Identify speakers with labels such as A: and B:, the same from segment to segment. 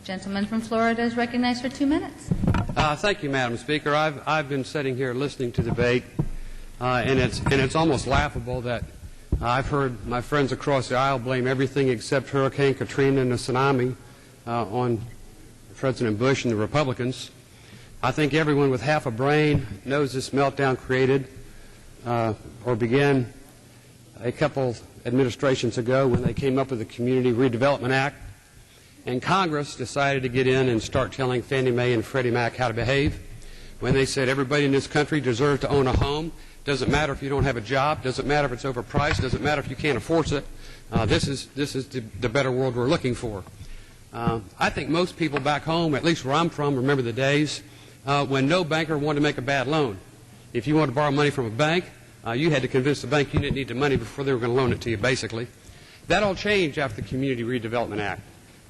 A: Gentleman from Florida is recognized for 2 minutes.
B: Thank you, Madam Speaker. I've been sitting here listening to the debate, and it's almost laughable that I've heard my friends across the aisle blame everything except Hurricane Katrina and the tsunami on President Bush and the Republicans. I think everyone with half a brain knows this meltdown created or began a couple administrations ago when they came up with the Community Redevelopment Act, and Congress decided to get in and start telling Fannie Mae and Freddie Mac how to behave when they said everybody in this country deserves to own a home. Doesn't matter if you don't have a job, doesn't matter if it's overpriced, doesn't matter if you can't afford it. This is the better world we're looking for. I think most people back home, at least where I'm from, remember the days when no banker wanted to make a bad loan. If you wanted to borrow money from a bank, you had to convince the bank you didn't need the money before they were going to loan it to you, basically. That all changed after the Community Redevelopment Act.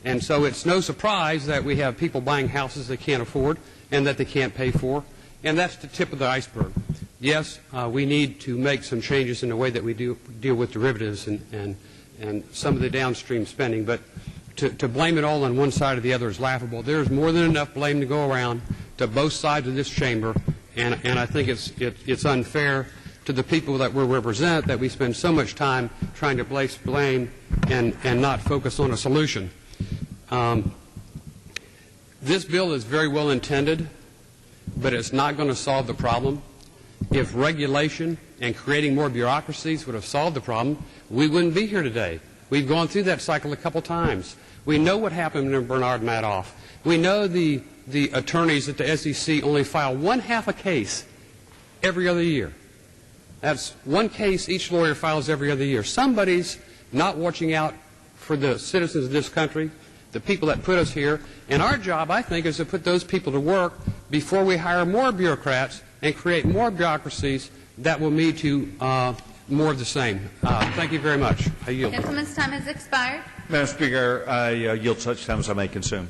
B: And so it's no surprise that we have people buying houses they can't afford and that they can't pay for. And that's the tip of the iceberg. Yes, we need to make some changes in the way that we deal with derivatives and some of the downstream spending. But to blame it all on one side or the other is laughable. There's more than enough blame to go around to both sides of this chamber. And I think it's unfair to the people that we represent that we spend so much time trying to place blame and not focus on a solution. This bill is very well intended, but it's not going to solve the problem. If regulation and creating more bureaucracies would have solved the problem, we wouldn't be here today. We've gone through that cycle a couple times. We know what happened in Bernard Madoff. We know the attorneys at the SEC only file one half a case every other year. That's one case each lawyer files every other year. Somebody's not watching out for the citizens of this country, the people that put us here, and our job, I think, is to put those people to work before we hire more bureaucrats and create more bureaucracies that will lead to more of the same. Thank you very much. I yield.
A: Gentleman's time has expired.
C: Madam Speaker, I yield such time as I may consume.